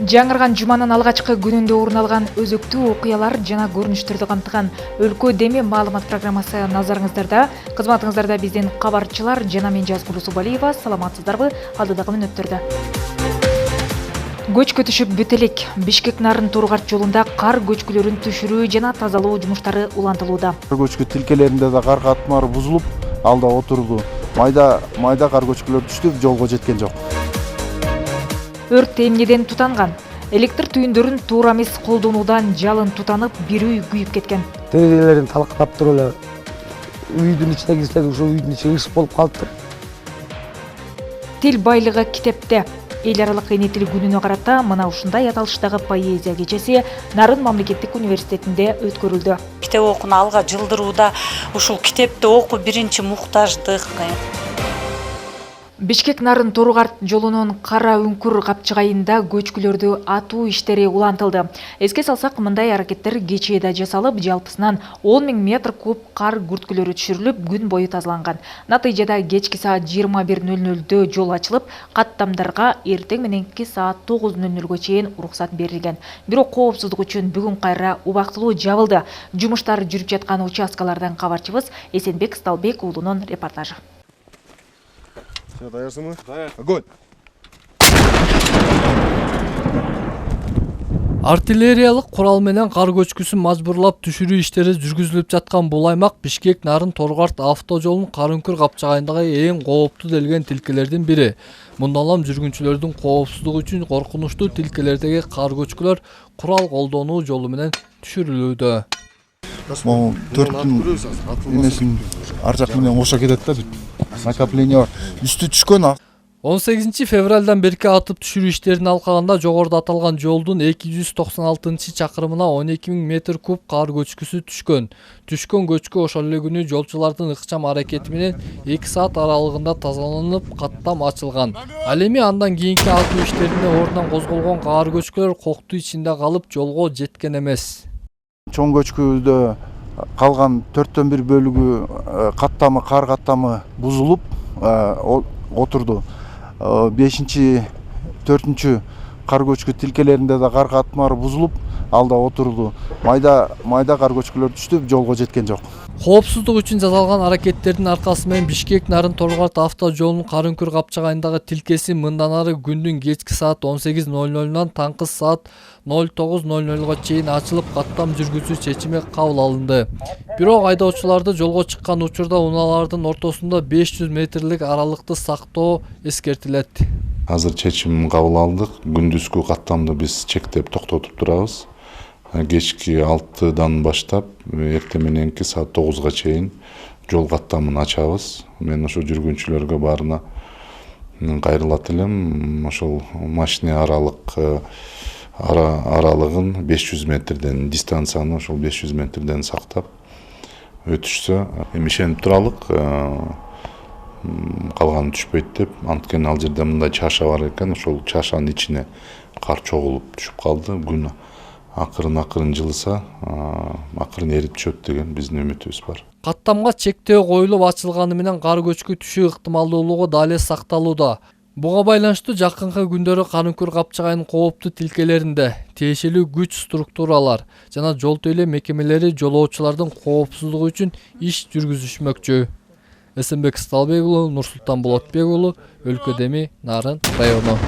Жаңырган жуманын алгачкы күнүндө орун алган өзөктүү окуялар жана көрүнүштөрдү камтыган өлкө деми маалымат программасы назарыңыздарда. Кызматыңыздарда биздин кабарчылар жана мен Жазгул Субалиева. Саламатсыздарбы? Алдыдагы мүнөттөрдө. Көчкү түшүп бүт элек. Бишкек Нарын Торгарт жолунда кар көчкүлөрүн түшүрүү жана тазалоо жумуштары улантылууда. Көчкү тилкелеринде да кар катмары бузулуп, алда отурду. Майда кар көчкүлөр түштү, жолго жеткен жок. Өрт эмнеден тутанган? Электр түйүндөрүн туура эмес колдонуудан жалын тутанып, бир үй күйүп кеткен. Терезелерин талкатап туруп эле үйдүн ичине кирсек, ошо үйдүн ичи ыш болуп калыптыр. Тил байлыгы китепте. Эл аралык эне тил күнүнө карата мына ушундай аталыштагы поэзия кечеси Нарын мамлекеттик университетинде өткөрүлдү. Китеп окууну алга жылдырууда ушул китепти окуу биринчи муктаждык. Бишкек Нарын Торгарт жолунун Кара Үңкүр капчыгайында көчкүлөрдү атуу иштери улантылды. Эске салсак, мындай аракеттер кечээ да жасалып, жалпысынан 10 000 метр куб кар күрткүлөрү түшүрүлүп, күн бою тазаланган. Натыйжада кечки саат 21:00 жол ачылып, каттамдарга эртең мененки саат 9:00 чейин уруксат берилген. Бирок коопсуздук үчүн бүгүн кайра убактылуу жабылды. Жумуштар жүрүп жаткан участкалардан кабарчыбыз Эсенбек Сталбек уулунун репортажы. Все, даярсыңбы? Даяр. Огонь! Артиллериялык курал менен кар көчкүсүн мажбурлап түшүрүү иштери жүргүзүлүп жаткан бул аймак Бишкек Нарын Торгарт автожолунун Кара Үңкүр капчыгайындагы эң кооптуу делген тилкелердин бири. Мындан улам жүргүнчүлөрдүн коопсуздугу үчүн коркунучтуу тилкелердеги кар көчкүлөр курал колдонуу жолу менен түшүрүлүүдө. Могу 4 эмесин ар жак менен кошо кетет да. Накопление бар. Үстү түшкөн. 18 февралдан берки атып түшүрүү иштерин алкаганда жогоруда аталган жолдун 296-чакырымына 12 000 метр куб кар көчкүсү түшкөн. Түшкөн көчкү ошол эле күнү жолчулардын ыкчам аракети менен 2 саат аралыгында тазаланып, каттам ачылган. Ал эми андан кийинки атуу иштеринде ордунан козголгон кар көчкүлөр коктуу ичинде калып, жолго жеткен эмес. Чоң көчкүдө калган 4/1 бөлүгү каттамы, кар каттамы бузулуп отурду. 5-4 кар көчкү тилкелеринде да кар катмары бузулуп, алда отурду. Майда кар көчкүлөр түштү, жолго жеткен жок. Коопсуздук үчүн жасалган аракеттердин аркасы менен Бишкек Нарын Торгарт автожолунун Кара Үңкүр капчыгайындагы тилкеси мындан ары күндүн кечки саат 18:00 таңкы саат 09:00 чейин ачылып, каттам жүргүзүү чечими кабыл алынды. Бирок айдоочуларды жолго чыккан учурда унаалардын ортосунда 500 метрлик аралыкты сактоо эскертилет. Азыр чечим кабыл алдык. Күндүзгү каттамды биз чектеп токтотуп турабыз. Кечки 6-дан баштап эртең мененки саат 9-га чейин жол каттамын ачабыз. Мен ошо жүргүнчүлөргө баарына кайрылат элем. Ошол машина аралыгын 500 метрден, дистанцияны ошол 500 метрден сактап өтүшсө, эми ишенип туралык. Калганы түшпөйт деп, анткени ал жерде мындай чаша бар экен, ошол чашанын ичине кар чогулуп түшүп калды. Күн акырын жылыса, акырын эрип түшөт деген биздин үмүтүбүз бар. Каттамга чектөө коюлуп ачылганы менен кар көчкү түшүү ыктымалдуулугу да эле сакталууда. Буга байланыштуу жакынкы күндөрү Кара Үңкүр капчыгайынын кооптуу тилкелеринде тиешелүү күч структуралар жана жол тейлөө мекемелери жолоочулардын коопсуздугу үчүн иш жүргүзүшмөкчү. Эсенбек Сталбек уулу, Нурсултан Болотбек уулу, Өлкө Деми, Нарын району.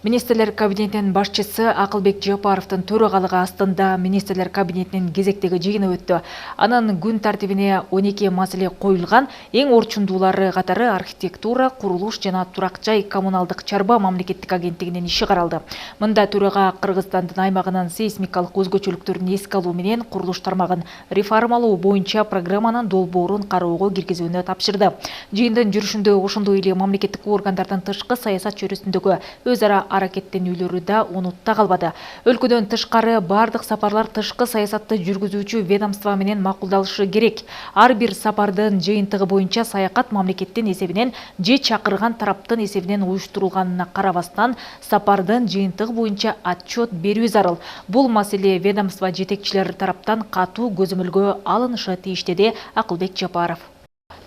Министрлер кабинетинин башчысы Акылбек Жапаровдун төрагалыгы астында министрлер кабинетинин кезектеги жыйыны өттү. Анын күн тартибине 12 маселе коюлган. Эң орчундуулары катары архитектура, курулуш жана турак жай коммуналдык чарба мамлекеттик агенттигинин иши каралды. Мында төрага Кыргызстандын аймагынын сейсмикалык өзгөчөлүктөрүн эске алуу менен курулуш тармагын реформалоо боюнча программанын долбоорун кароого киргизүүнү тапшырды. Жыйындын жүрүшүндө ошондой эле мамлекеттик органдардын тышкы саясат чөйрөсүндөгү өз ара аракеттенүүлөрү да унутта калбады. Өлкөдөн тышкары бардык сапарлар тышкы саясатты жүргүзүүчү ведомство менен макулдалышы керек. Ар бир сапардын жыйынтыгы боюнча саякат мамлекеттин эсебинен же чакырган тараптын эсебинен уюштурулганына карабастан, сапардын жыйынтыгы боюнча отчет берүү зарыл. Бул маселе ведомство жетекчилери тараптан катуу көзөмөлгө алынышы тийиш, деди Акылбек Жапаров.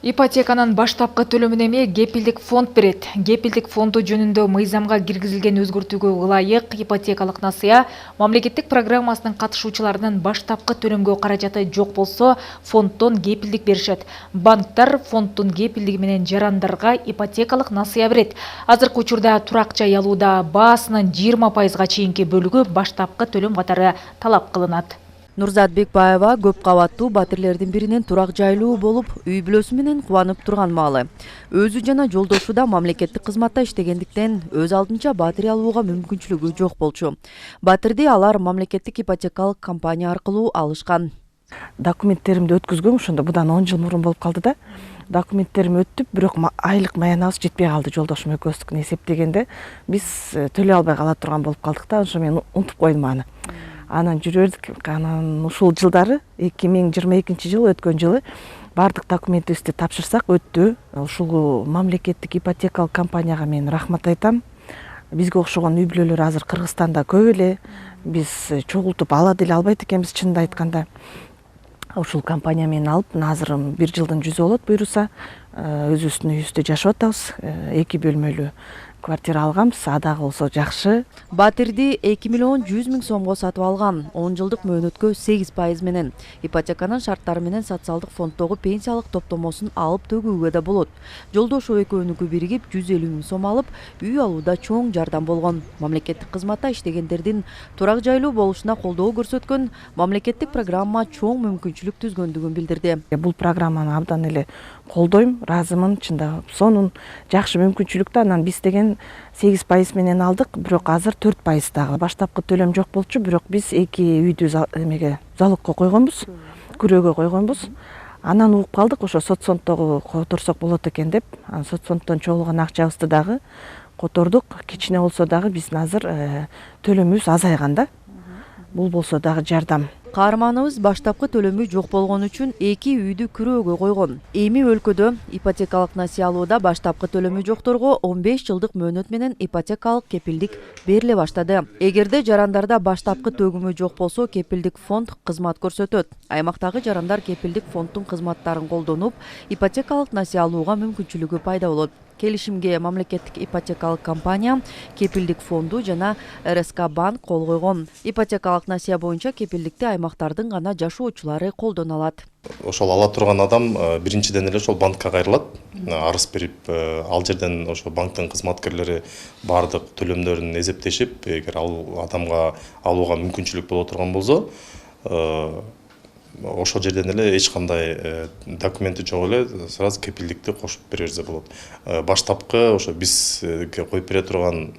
Ипотеканын баштапкы төлөмүн эми кепилдик фонд берет. Кепилдик фонду жөнүндө мыйзамга киргизилген өзгөртүүгө ылайык ипотекалык насыя мамлекеттик программасынын катышуучуларынын баштапкы төлөмгө каражаты жок болсо, фонддон кепилдик беришет. Банктар фонддун кепилдиги менен жарандарга ипотекалык насыя берет. Азыркы учурда турак жай алууда баасынын 20%га чейинки бөлүгү баштапкы төлөм катары талап кылынат. Нурзат Бекбаева көп кабаттуу батирлердин биринен турак жайлуу болуп, үй бүлөсү менен кубанып турган маалы. Өзү жана жолдошу да мамлекеттик кызматта иштегендиктен өз алдынча батир алууга мүмкүнчүлүгү жок болчу. Батирди алар мамлекеттик ипотекалык компания аркылуу алышкан. Документтеримди өткүзгөм, ошондо будан 10 жыл мурун болуп калды да. Документтерим өттүп, бирок айлык маянабыз жетпей калды жолдошум экөөбүздүкүн эсептегенде. Биз төлөй албай кала турган болуп калдык да, ошо мен унутуп койдум аны. Анан жүрө бердик. Анан ушул жылдары 2022 жылы өткөн жылы бардык документибизди тапшырсак өттү. Ушул мамлекеттик ипотекалык компанияга мен рахмат айтам. Бизге окшогон үй бүлөлөр азыр Кыргызстанда көп эле. Биз чогултуп ала деле албайт экенбиз чынын айтканда. Ушул компания менен алып, азыр 1 жылдын жүзү болот буйруса. Өзүбүздүн үйүбүздө жашап атабыз. 2 бөлмөлүү квартира алганбыз, адагы болсо жакшы. Батирди 2 миллион 100 миң сомго сатып алган, 10 жылдык мөөнөткө 8% менен. Ипотеканын шарттары менен социалдык фонддогу пенсиялык топтомосун алып төгүүгө да болот. Жолдошу экөөнүкү биригип 150 миң сом алып, үй алууда чоң жардам болгон. Мамлекеттик кызматта иштегендердин турак жайлуу болушуна колдоо көрсөткөн мамлекеттик программа чоң мүмкүнчүлүк түзгөндүгүн билдирди. Бул программаны абдан эле колдойм, ыраазымын, чындап. Сонун жакшы мүмкүнчүлүктү анан биз деген 8% менен алдык, бирок азыр 4% дагы. Баштапкы төлөм жок болчу, бирок биз 2 үйдү эмеге залогко койгонбуз, күрөөгө койгонбуз. Анан угуп калдык, ошо соцфонддогу которсок болот экен деп, соцфонддон чогулган акчабызды дагы котордук. Кичине болсо дагы биздин азыр төлөмүбүз азайган да. Бул болсо дагы жардам. Каарманыбыз баштапкы төлөмү жок болгон үчүн 2 үйдү күрөөгө койгон. Эми өлкөдө ипотекалык насыя алууда баштапкы төлөмү жокторго 15 жылдык мөөнөт менен ипотекалык кепилдик бериле баштады. Эгерде жарандарда баштапкы төгүмү жок болсо, кепилдик фонд кызмат көрсөтөт. Аймактагы жарандар кепилдик фонддун кызматтарын колдонуп, ипотекалык насыя алууга мүмкүнчүлүгү пайда болот. Келишимге мамлекеттик ипотекалык компания, кепилдик фонду жана РСК банк кол койгон. Ипотекалык насыя боюнча кепилдикти аймактардын гана жашоочулары колдоно алат. Ошол ала турган адам биринчиден эле ошол банкка кайрылат, арыз берип, ал жерден ошол банктын кызматкерлери бардык төлөмдөрүн эсептешип, эгер ал адамга алууга мүмкүнчүлүк боло турган болсо, ошол жерден эле эч кандай документи жок эле сразу кепилдикти кошуп бере берсе болот. Баштапкы ошо бизге коюп бере турган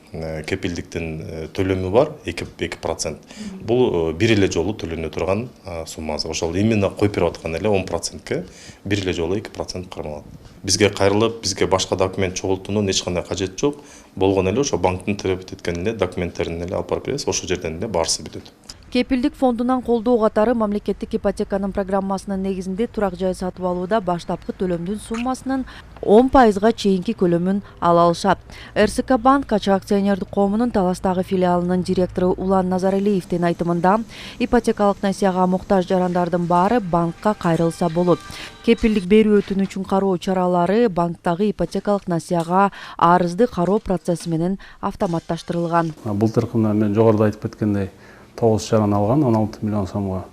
кепилдиктин төлөмү бар 2%. Бул бир эле жолу төлөнө турган суммасы. Ошол именно коюп берип аткан эле 10%ке бир эле жолу 2% кармалат. Бизге кайрылып, бизге башка документ чогултуунун эч кандай кажети жок. Болгон эле ошо банктын талап эткен эле документтерин эле алып барып беребиз. Ошол жерден эле баарысы бүтөт. Кепилдик фондунан колдоо катары мамлекеттик ипотеканын программасынын негизинде турак жай сатып алууда баштапкы төлөмдүн суммасынын 10%га чейинки көлөмүн ала алышат. РСК банк ачык акционердик коомунун Таластагы филиалынын директору Улан Назаралиевдин айтымында, ипотекалык насыяга муктаж жарандардын баары банкка кайрылса болот. Кепилдик берүү өтүнүчүн кароо чаралары банктагы ипотекалык насыяга арызды кароо процесси менен автоматташтырылган. Былтыркына мен жогоруда айтып кеткендей 9 жаран алган 16 миллион сомго.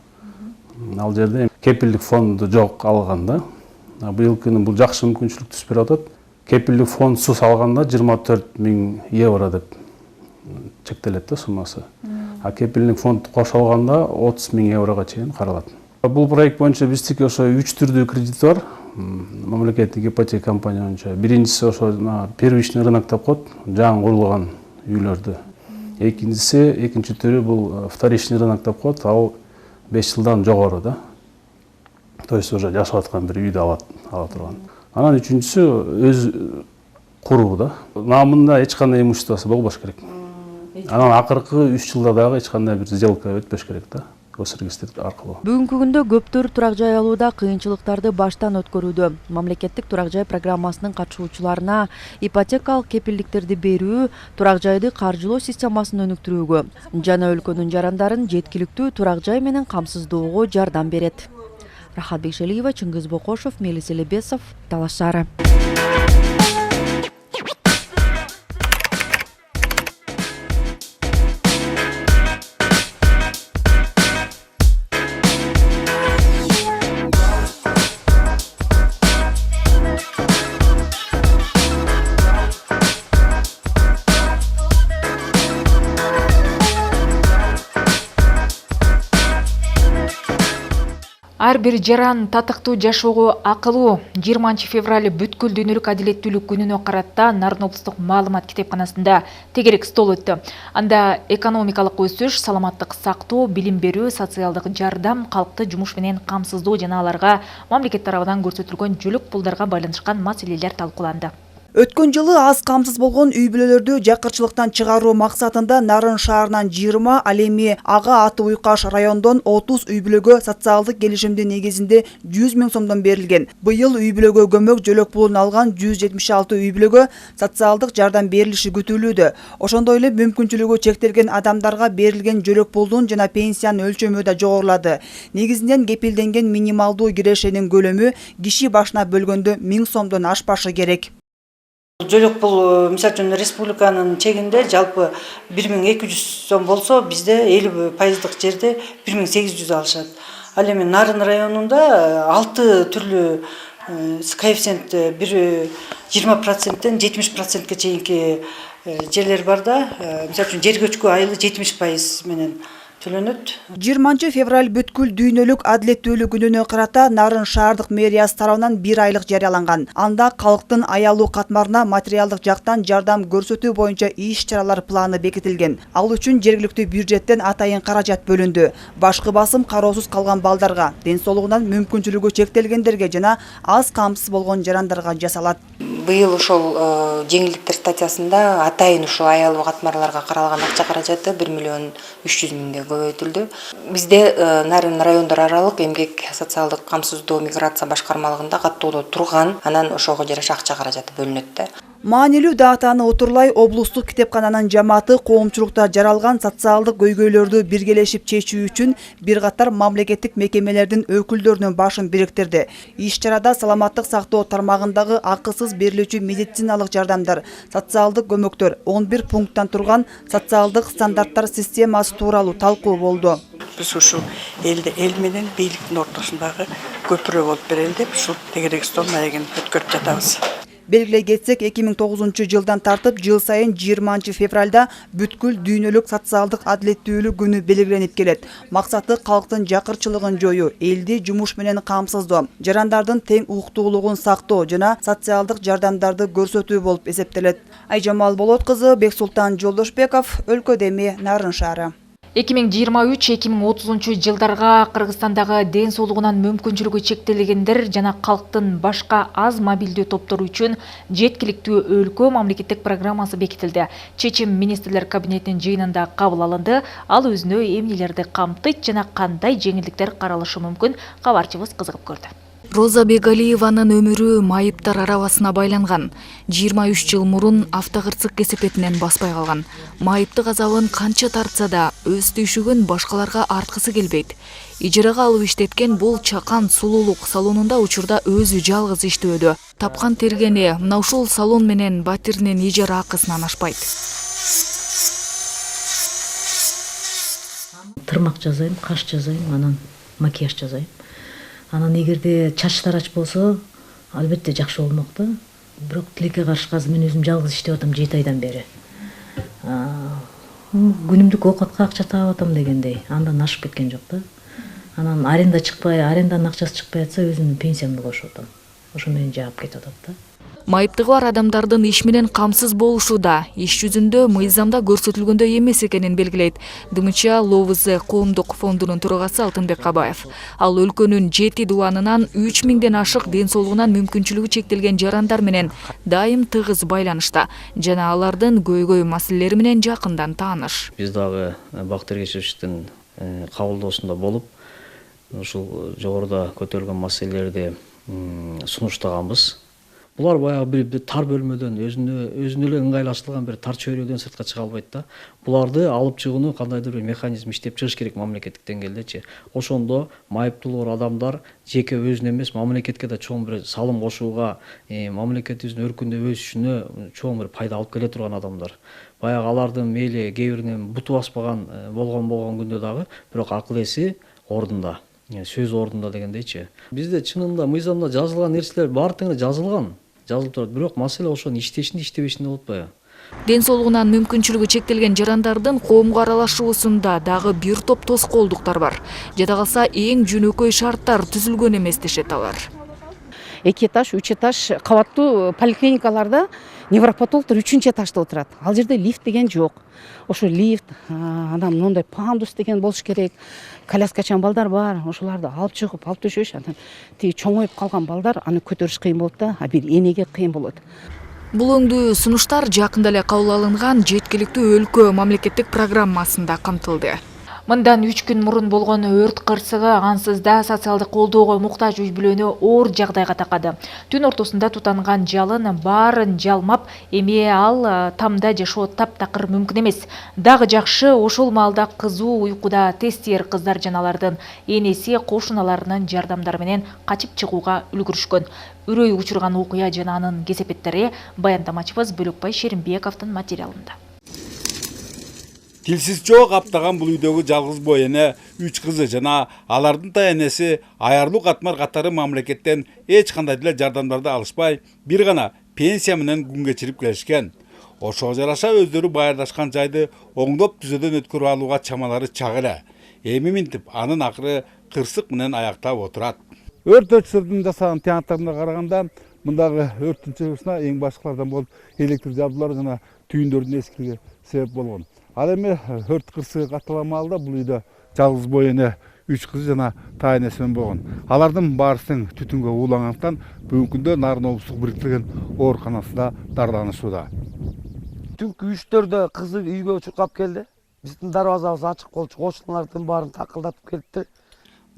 Ал жерде кепилдик фонду жок алган да. Быйылкыны бул жакшы мүмкүнчүлүк түзүп берип атат. Кепилдик фондсуз алганда 24 миң евро деп чектелет да суммасы. А кепилдик фонд кошулганда 30 миң еврого чейин каралат. Бул проект боюнча биздики ошо 3 түрдүү кредит бар. Мамлекеттик ипотека компания боюнча. Биринчиси ошо первичный рынок деп коет, жаңы курулган үйлөрдү. Экинчи түрү бул вторичный рынок деп коет, ал 5 жылдан жогору да. То есть уже жашап аткан бир үйдү ала турган. Анан үчүнчүсү өз куруу да. Намында эч кандай имуществосы болбош керек. Анан акыркы 3 жылда дагы эч кандай бир сделка өтпөш керек да. Госрегистр аркылуу. Бүгүнкү күндө көптөр турак жай алууда кыйынчылыктарды баштан өткөрүүдө. Мамлекеттик турак жай программасынын катышуучуларына ипотекалык кепилдиктерди берүү турак жайды каржылоо системасын өнүктүрүүгө жана өлкөнүн жарандарын жеткиликтүү турак жай менен камсыздоого жардам берет. Рахат Бекшелиева, Чыңгыз Бокошев, Мелис Элебесов, Талас шаары. Ар бир жаран татыктуу жашоого акылуу. 20 февраль бүткүл дүйнөлүк адилеттүүлүк күнүнө карата Нарын облустук маалымат китепканасында тегерек стол өттү. Анда экономикалык өсүш, саламаттык сактоо, билим берүү, социалдык жардам, калкты жумуш менен камсыздоо жана аларга мамлекет тарабынан көрсөтүлгөн жөлөк пулдарга байланышкан маселелер талкууланды. Өткөн жылы аз камсыз болгон үй бүлөлөрдү жакырчылыктан чыгаруу максатында Нарын шаарынан 20, ал эми Ага Аты Уйкаш райондон 30 үй бүлөгө социалдык келишимдин негизинде 100 000 сомдон берилген. Быйыл үй бүлөгө көмөк жөлөк пулун алган 176 үй бүлөгө социалдык жардам берилиши күтүлүүдө. Ошондой эле мүмкүнчүлүгү чектелген адамдарга берилген жөлөк пулдун жана пенсиянын өлчөмү да жогорулады. Негизинен кепилденген минималдуу кирешенин көлөмү киши башына бөлгөндө 1000 сомдон ашпашы керек. Жөлөк бул мисалы үчүн республиканын чегинде жалпы 1200 сом болсо, бизде 50% жерде 1800 алышат. Ал эми Нарын районунда 6 түрлүү коэффициент бир 20%тен 70%ке чейинки жерлер бар да. Мисалы үчүн жер көчкү айылы 70% менен төлөнөт. 20 февраль бүткүл дүйнөлүк адилеттүүлүк күнүнө карата Нарын шаардык мэриясы тарабынан 1 айлык жарыяланган. Анда калктын аялуу катмарына материалдык жактан жардам көрсөтүү боюнча иш-чаралар планы бекитилген. Ал үчүн жергиликтүү бюджеттен атайын каражат бөлүндү. Башкы басым кароосуз калган балдарга, ден соолугунан мүмкүнчүлүгү чектелгендерге жана аз камсыз болгон жарандарга жасалат. Быйыл ошол жеңилдиктер статьясында атайын ушул аялуу катмарларга каралган акча каражаты 1 300 000 көбөйтүлдү. Бизде Нарын райондор аралык эмгек социалдык камсыздоо миграция башкармалыгында каттоодо турган, анан ошого жараша акча каражаты бөлүнөт да. Маанилүү датаны отурлай облустук китепкананын жамааты коомчулукта жаралган социалдык көйгөйлөрдү биргелешип чечүү үчүн бир катар мамлекеттик мекемелердин өкүлдөрүнүн башын бириктирди. Иш-чарада саламаттык сактоо тармагындагы акысыз берилүүчү медициналык жардамдар, социалдык көмөктөр, 11 пункттан турган социалдык стандарттар системасы тууралуу талкуу болду. Биз ушул эл менен бийликтин ортосундагы көпүрө болуп берели деп ушул тегерек стол маегин өткөрүп жатабыз. Белгилей кетсек, 2009 жылдан тартып жыл сайын 20 февралда бүткүл дүйнөлүк социалдык адилеттүүлүк күнү белгиленип келет. Максаты калктын жакырчылыгын жоюу, элди жумуш менен камсыздоо, жарандардын тең укуктуулугун сактоо жана социалдык жардамдарды көрсөтүү болуп эсептелет. Айжамал Болот кызы, Бексултан Жолдошбеков, Өлкөдө эми Нарын шаары. 2023-2030 жылдарга Кыргызстандагы ден соолугунан мүмкүнчүлүгү чектелгендер жана калктын башка аз мобилдүү топтору үчүн жеткиликтүү өлкө мамлекеттик программасы бекитилди. Чечим министрлер кабинетинин жыйынында кабыл алынды. Ал өзүнө эмнелерди камтыйт жана кандай жеңилдиктер каралышы мүмкүн, кабарчыбыз кызыгып көрдү. Роза Бегалиеванын өмүрү майыптар арабасына байланган. 23 жыл мурун автокырсык кесепетинен баспай калган. Майыптык азабын канча тартса да өз түйшүгүн башкаларга арткысы келбейт. Ижарага алып иштеткен бул чакан сулуулук салонунда учурда өзү жалгыз иштөөдө. Тапкан тергени мына ушул салон менен батиринин ижара акысынан ашпайт. Тырмак жасайм, каш жасайм, анан макияж жасайм. Анан эгерде чач тарач болсо, албетте жакшы болмок да. Бирок тилекке каршы азыр мен өзүм жалгыз иштеп атам 7 айдан бери. Күнүмдүк оокатка акча таап атам дегендей, андан ашып кеткен жок да. Анан аренда чыкпай, аренданын акчасы чыкпай атса, өзүмдүн пенсиямды кошуп атам. Ошо менен жаап кетип атат да. Майыптыгы бар адамдардын иш менен камсыз болушу да иш жүзүндө мыйзамда көрсөтүлгөндөй эмес экенин белгилейт. Дымыча ЛОВЗ коомдук фондунун төрагасы Алтынбек Кабаев. Ал өлкөнүн 7 дубанынан 3000ден ашык ден соолугунан мүмкүнчүлүгү чектелген жарандар менен дайым тыгыз байланышта жана алардын көйгөй маселелери менен жакындан тааныш. Биз дагы Бак Тергечевичтин кабылдоосунда болуп, ушул жогоруда көтөрүлгөн маселелерди сунуштаганбыз. Булар баягы бир тар бөлмөдөн өзүнө эле ыңгайлаштырылган бир тар чөйрөдөн сыртка чыга албайт да. Буларды алып чыгууну кандайдыр бир механизм иштеп чыгыш керек мамлекеттик деңгээлдечи. Ошондо майыптуулар адамдар жеке өзүнө эмес мамлекетке да чоң бир салым кошууга, мамлекетибиздин өркүндөп өсүшүнө чоң бир пайда алып келе турган адамдар. Баягы алардын мейли кээ биринин буту баспаган болгон күндө дагы бирок акыл эси ордунда. Сөз ордунда дегендейчи. Бизде чынында мыйзамда жазылган нерселер баары тең жазылган. Жазылып турат, бирок маселе ошонун иштешинде иштебешинде болуп атпайбы? Ден соолугунан мүмкүнчүлүгү чектелген жарандардын коомго аралашуусунда дагы бир топ тоскоолдуктар бар. Жада калса эң жөнөкөй шарттар түзүлгөн эмес дешет алар. 2 этаж, 3 этаж кабаттуу поликлиникаларда невропатологдор 3 этажда отурат. Ал жерде лифт деген жок. Ошо лифт, анан мындай пандус деген болуш керек. Коляскачан балдар бар, ошоларды алып чыгып, алып төшөш, анан тиги чоңоюп калган балдар аны көтөрүш кыйын болот да, бир энеге кыйын болот. Бул өңдүү сунуштар жакында эле кабыл алынган жеткиликтүү өлкө мамлекеттик программасында камтылды. Мындан 3 күн мурун болгон өрт кырсыгы ансыз да социалдык колдоого муктаж үй бүлөнү оор жагдайга такады. Түн ортосунда тутанган жалын баарын жалмап, эми ал тамда жашоо таптакыр мүмкүн эмес. Дагы жакшы, ошол маалда кызуу уйкуда тестер кыздар жана алардын энеси кошуналарынын жардамдары менен качып чыгууга үлгүрүшкөн. Үрөй учурган окуя жана анын кесепеттери баяндамачыбыз Бөлөкбай Шеримбековдун материалында. Тилсиз жоо каптаган бул үйдөгү жалгыз бой эне 3 кызы жана алардын та энеси аярлуу катмар катары мамлекеттен эч кандай деле жардамдарды алышпай, бир гана пенсия менен күн кечирип келишкен. Ошого жараша өздөрү байырдашкан жайды оңдоп түзөдөн өткөрүп алууга чамалары чак эле. Эми минтип анын акыры кырсык менен аяктап отурат. Өрт өчүрдүн жасаган театрына караганда мындагы өрттүн чыгышына эң башкалардан болуп электр жабдуулары жана түйүндөрдүн эскилиги себеп болгон. Ал эми өрт кырсыгы катталган маалда бул үйдө жалгыз бой эне 3 кызы жана та энеси менен болгон. Алардын баарысының түтүнгө уулангандыктан бүгүнкү күндө Нарын облустук бириктирилген ооруканасында дарыланышууда. Түнкү 3-төрдө кызы үйгө чуркап келди. Биздин дарбазабыз ачык болчу, кошуналардын баарын такылдатып келипти.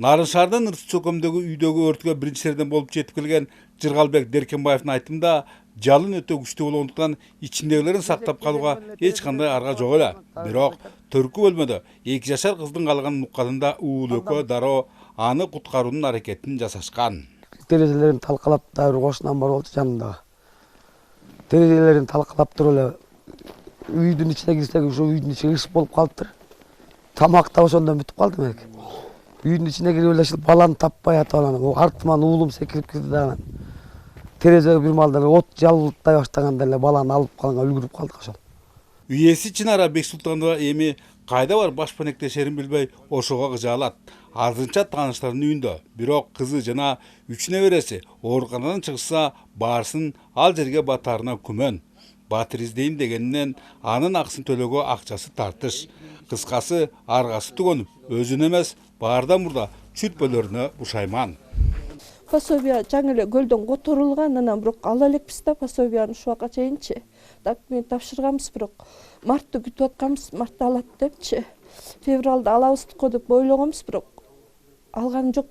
Нарын шаардын Ырыс чөкөмдөгү үйдөгү өрткө биринчилерден болуп жетип келген Жыргалбек Деркенбаевдин айтымында жалын өтө күчтүү болгондуктан ичиндегилерин сактап калууга эч кандай арга жок эле. Бирок төркү бөлмөдө 2 жашар кыздын калганын укканында уул экөө дароо аны куткаруунун аракетин жасашкан. Терезелерин талкалап дагы бир кошунам бар болчу жанында. Терезелерин талкалап туруп эле үйдүн ичине кирсек, ошо үйдүн ичи ышык болуп калыптыр. Тамак да ошондон бүтүп калды мекен. Үйдүн ичине кирип эле баланы таппай атып анан артыман уулум секирип кирди дагы. Терезеге бир маалда от жалылтай баштаганда эле баланы алып калганга үлгүрүп калдык ошол. Үй ээси Чынара Бексултанова эми кайда барып баш панектешерин билбей ошого кыжаалат. Азырынча тааныштарынын үйүндө, бирок кызы жана 3 небереси ооруканадан чыгышса, баарысын ал жерге батаарына күмөн. Батыр издейм дегенинен анын акысын төлөөгө акчасы тартыш. Кыскасы аргасы түгөнүп, өзүн эмес, баардан мурда чүртпөлөрүнө бушайман. Пособия жаңы эле көлдөн которулган, анан бирок ала элекпиз да пособияны ушул убакка чейинчи. Документ тапшырганбыз, бирок мартты күтүп атканбыз, мартта алат депчи. Февралда алабыз деп ойлогонбуз, бирок алган жок.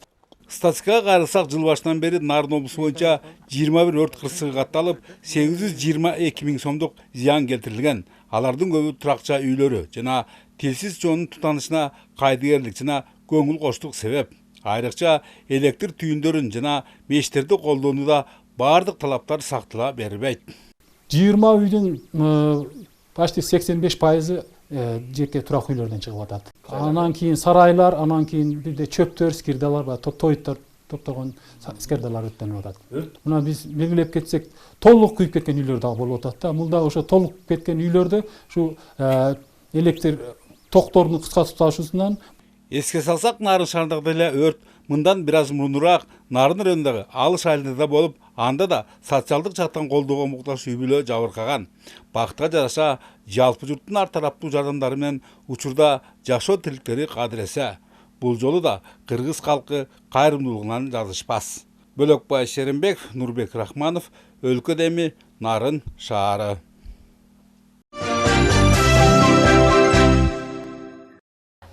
Статистикага карасак, жыл башынан бери Нарын облусу боюнча 21 өрт кырсыгы катталып, 822 миң сомдук зыян келтирилген. Алардын көбү туракча үйлөрү жана тилсиз жоонун тутанышына кайдыгерлик жана көңүл коштук себеп. Айрыкча электр түйүндөрүн жана мештерди колдонууда баардык талаптар сактала бербейт. 20 үйдүн почти 85% жеке турак үйлөрдөн чыгып атат. Анан кийин сарайлар, анан кийин бирде чөптөр, скирдалар бар, тойтор топтогон скирдалар өттөнүп атат. Мына биз белгилеп кетсек, толук күйүп кеткен үйлөр дагы болуп атат да. Мында ошо толук кеткен үйлөрдө ушу электр токтордун кыска туташуусунан. Эске салсак, Нарын шаарындагы эле өрт мындан бир аз мурунураак Нарын районундагы алыс айылдарда болуп, анда да социалдык жактан колдоого муктаж үй бүлө жабыркаган. Бактыга жараша, жалпы журттун ар тараптуу жардамдары менен учурда жашоо тилектери кадыр эсе. Бул жолу да кыргыз калкы кайрымдуулугунан жазышпас. Бөлөкбай Шеримбеков, Нурбек Рахманов, Өлкө Деми, Нарын шаары.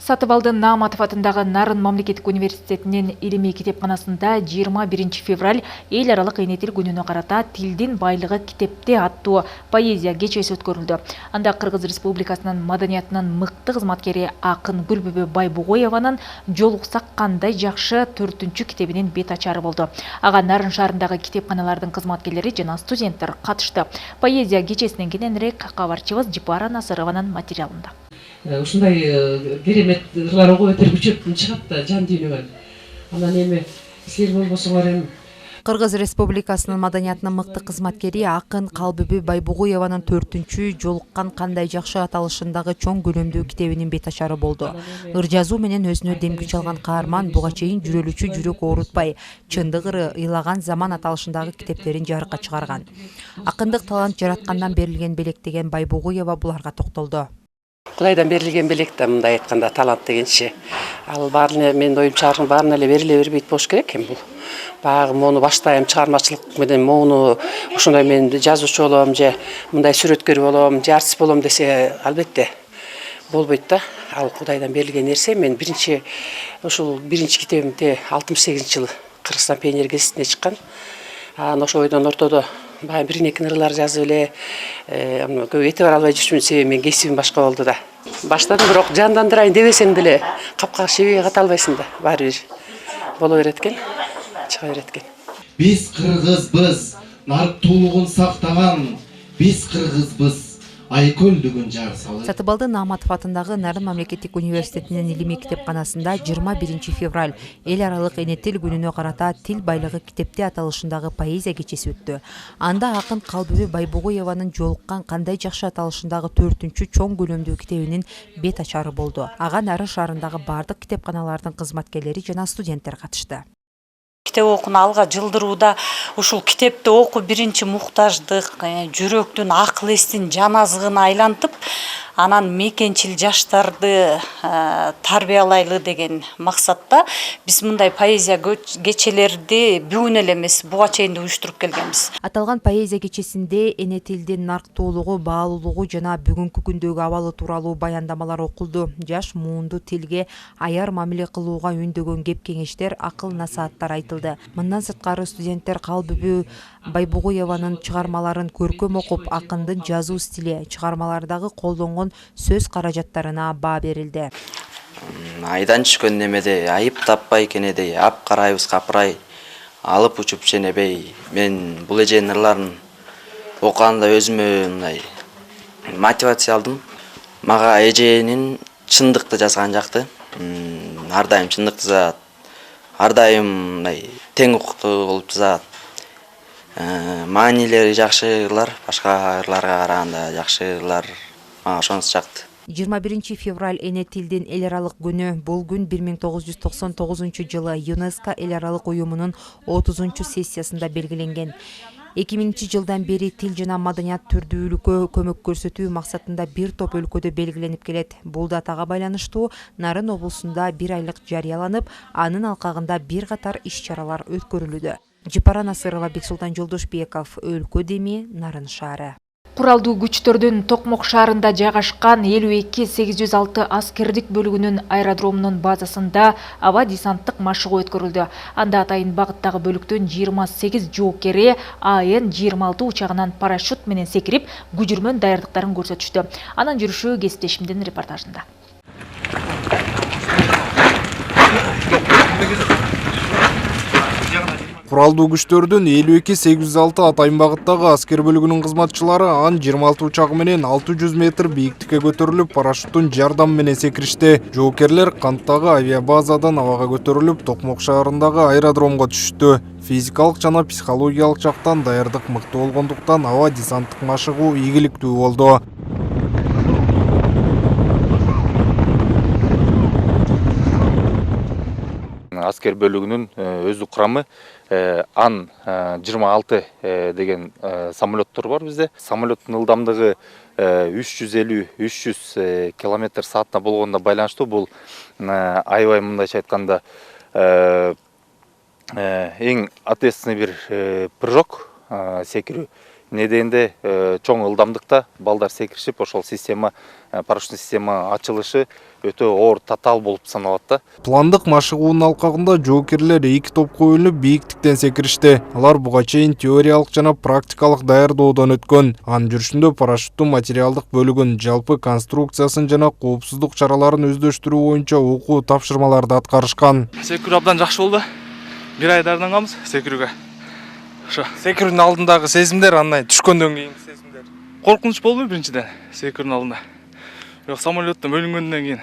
Сатыбалды Нааматов атындагы Нарын мамлекеттик университетинин илимий китепканасында 21 февраль эл аралык эне тил күнүнө карата тилдин байлыгы китепте аттуу поэзия кечеси өткөрүлдү. Анда Кыргыз Республикасынын маданиятынын мыкты кызматкери акын Гүлбүбү Байбугоеванын «Жолуксак кандай жакшы» 4-күнчү китебинин бет ачары болду. Ага Нарын шаарындагы китепканалардын кызматкерлери жана студенттер катышты. Поэзия кечесинен кененирээк кабарчыбыз Жипара Насырованын материалында. Ушундай керемет ырлар окуп өтөргүчөп чыгат да жан дүйнөгөн. Анан эми силер болбосоңор эми Кыргыз Республикасынын маданиятынын мыкты кызматкери акын Калбүбү Байбугуеванын 4-күнчү «Жолуккан кандай жакшы» аталышындагы чоң көлөмдүү китебинин бет ачары болду. Ыр жазуу менен өзүнө дем күч алган каарман буга чейин жүрөлүчү жүрөк оорутпай, чындык ыры ыйлаган заман аталышындагы китептерин жарыкка чыгарган. Акындык талант жараткандан берилген белек деген Байбугуева буларга токтолду. Кудайдан берилген белек да мындай айтканда талант дегенчи. Ал баарын менин оюмча баарын эле бериле бербейт болуш керек экен бул. Баягы мону баштайм чыгармачылык менен мону ушундай мен жазуучу болом же мындай сүрөткөр болом же артист болом десе албетте болбойт да. Ал Кудайдан берилген нерсе. Мен биринчи китебимде 68-жылы Кыргызстан пионер гезитине чыккан. Анан ошо ойдон ортодо баягы бир-эки ырлар жазып эле көп этибар албай жүрчүмүн, себеби мен кесибим башка болду да. Баштан бирок жандандырайын дебесең деле капкага шебеге ката албайсың да. Баары бир боло берет экен, чыга берет экен. Биз кыргызбыз, нарктуулугун сактаган, биз кыргызбыз. Айкөлдүгүн жар салып. Сатыбалды Нааматов атындагы Нарын мамлекеттик университетинин илимий китепканасында 21 февраль эл аралык эне тил күнүнө карата тил байлыгы китепте аталышындагы поэзия кечеси өттү. Анда акын Калбүбү Байбугуеванын «Жолуккан кандай жакшы» аталышындагы 4-күнчү чоң көлөмдүү китебинин бет ачары болду. Ага Нарын шаарындагы бардык китепканалардын кызматкерлери жана студенттер катышты. Китеп окууну алга жылдырууда ушул китепти окуп биринчи муктаждык, жүрөктүн, акыл эстин жан азыгына айлантып, анан мекенчил жаштарды тарбиялайлы деген максатта биз мындай поэзия кечелерди бүгүн эле эмес, буга чейин да уюштуруп келгенбиз. Аталган поэзия кечесинде эне тилдин нарктуулугу, баалуулугу жана бүгүнкү күндөгү абалы тууралуу баяндамалар окулду. Жаш муунду тилге аяр мамиле кылууга үндөгөн кеп кеңештер, акыл насааттар айтылды. Мындан сырткары студенттер Калбүбү Байбугуеванын чыгармаларын көркөм окуп, акындын жазуу стили, чыгармалардагы колдонгон сөз каражаттарына баа берилди. Айдан түшкөн немеде айып таппай кенедей, ап карайбыз капырай, алып учуп ченебей. Мен бул эженин ырларын окуганда өзүмө мындай мотивация алдым. Мага эженин чындыкты жазган жакты. Ар дайым чындыкты жазат. Ар дайым мындай тең укуктуу болуп жазат. Маанилери жакшы ырлар, башка ырларга караганда жакшы ырлар мага ошонусу жакты. 21 февраль эне тилдин эл аралык күнү. Бул күн 1999-жылы ЮНЕСКО эл аралык уюмунун 30-чу сессиясында белгиленген. 2000 жылдан бери тил жана маданият түрдүүлүккө көмөк көрсөтүү максатында бир топ өлкөдө белгиленип келет. Бул датага байланыштуу Нарын облусунда 1 айлык жарыяланып, анын алкагында бир катар иш-чаралар өткөрүлүүдө. Жипара Насырова, Бексултан Жолдошбеков, Өлкө Деми, Нарын шаары. Куралдуу күчтөрдүн Токмок шаарында жайгашкан 52-806 аскердик бөлүгүнүн аэродромунун базасында аба десанттык машыгуу өткөрүлдү. Анда атайын багыттагы бөлүктүн 28 жоокери АН-26 учагынан парашют менен секирип, күжүрмөн даярдыктарын көрсөтүштү. Анын жүрүшү кесиптешимдин репортажында. Куралдуу күчтөрдүн 52-806 атайын багыттагы аскер бөлүгүнүн кызматчылары Ан-26 учагы менен 600 метр бийиктикке көтөрүлүп, парашюттун жардамы менен секиришти. Жоокерлер канттагы авиабазадан абага көтөрүлүп, Токмок шаарындагы аэродромго түштү. Физикалык жана психологиялык жактан даярдык мыкты болгондуктан аба десанттык машыгуу ийгиликтүү болду. Аскер бөлүгүнүн өздүк курамы Ан-26 деген самолеттор бар бизде. Самолеттун ылдамдыгы 350-300 км саатына болгонуна байланыштуу. Бул аябай мындайча айтканда эң ответственный бир прыжок секирүү. неденде чоң ылдамдыкта балдар секиришип ошол система парашюттук система ачылышы өтө оор татаал болуп саналат да. Пландык машыгуунун алкагында жоокерлер 2 топко бөлүнүп бийиктиктен секиришти. Алар буга чейин теориялык жана практикалык даярдоодон өткөн. Анын жүрүшүндө парашюттун материалдык бөлүгүн, жалпы конструкциясын жана коопсуздук чараларын өздөштүрүү боюнча окуу тапшырмаларды аткарышкан. Секирүү абдан жакшы болду. 1 ай даярданганбыз секирүүгө. Ошо секирүүнүн алдындагы сезимдер, андан түшкөндөн кийинки сезимдер. Коркунуч болбойбу биринчиден секирүүнүн алдында. Бирок самолеттен бөлүнгөндөн кийин,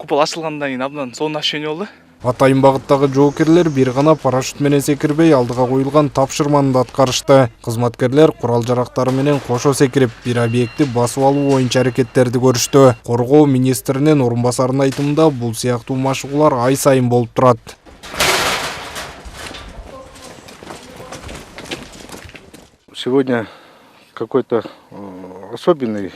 купол ачылгандан кийин абдан сонун ощущение болду. Атайын багыттагы жоокерлер бир гана парашют менен секирбей, алдыга коюлган тапшырманы да аткарышты. Кызматкерлер курал жарактары менен кошо секирип, бир объектти басып алуу боюнча аракеттерди көрүштү. Коргоо министринин орун басарынын айтымында бул сыяктуу машыгуулар ай сайын болуп турат. Сегодня какой-то особенный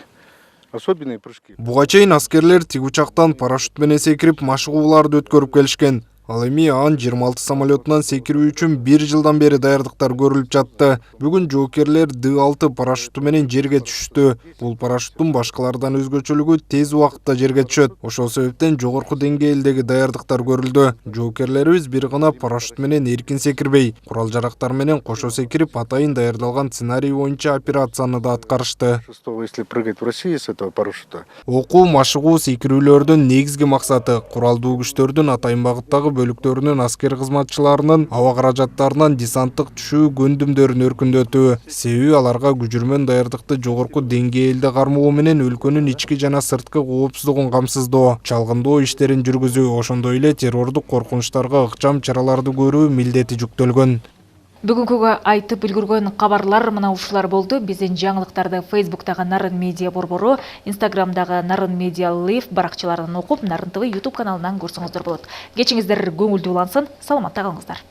прыжки. Буга чейин аскерлер тиг учактан парашют менен секирип машыгууларды өткөрүп келишкен. Ал эми ан 26 самолетунан секирүү үчүн 1 жылдан бери даярдыктар көрүлүп жатты. Бүгүн жоокерлер Д6 парашюту менен жерге түшүштү. Бул парашюттун башкалардан өзгөчөлүгү тез убакытта жерге түшөт. Ошол себептен жогорку деңгээлдеги даярдыктар көрүлдү. Жоокерлерибиз бир гана парашют менен эркин секирбей, курал жарактар менен кошо секирип, атайын даярдалган сценарий боюнча операцияны да аткарышты. Если прыгать в России с этого парашюта. Окуу машыгуу секирүүлөрдүн негизги максаты куралдуу күчтөрдүн атайын багыттагы бөлүктөрүнүн аскер кызматчыларынын аба каражаттарынан десанттык түшүү көндүмдөрүн өркүндөтүү. Себеби аларга күжүрмөн даярдыкты жогорку деңгээлде кармоо менен өлкөнүн ички жана сырткы коопсуздугун камсыздоо, чалгындоо иштерин жүргүзүү, ошондой эле террордук коркунучтарга ыкчам чараларды көрүү милдети жүктөлгөн. Бүгүнкүгө айтып үлгүргөн кабарлар мына ушулар болду. Биздин жаңылыктарды Facebooktагы Нарын Медиа борбору, Instagramдагы Нарын Медиа Live баракчаларынан окуп, Нарын ТВ YouTube каналынан көрсөңүздөр болот. Кечиңиздер көңүлдүү улансын, саламатта калыңыздар.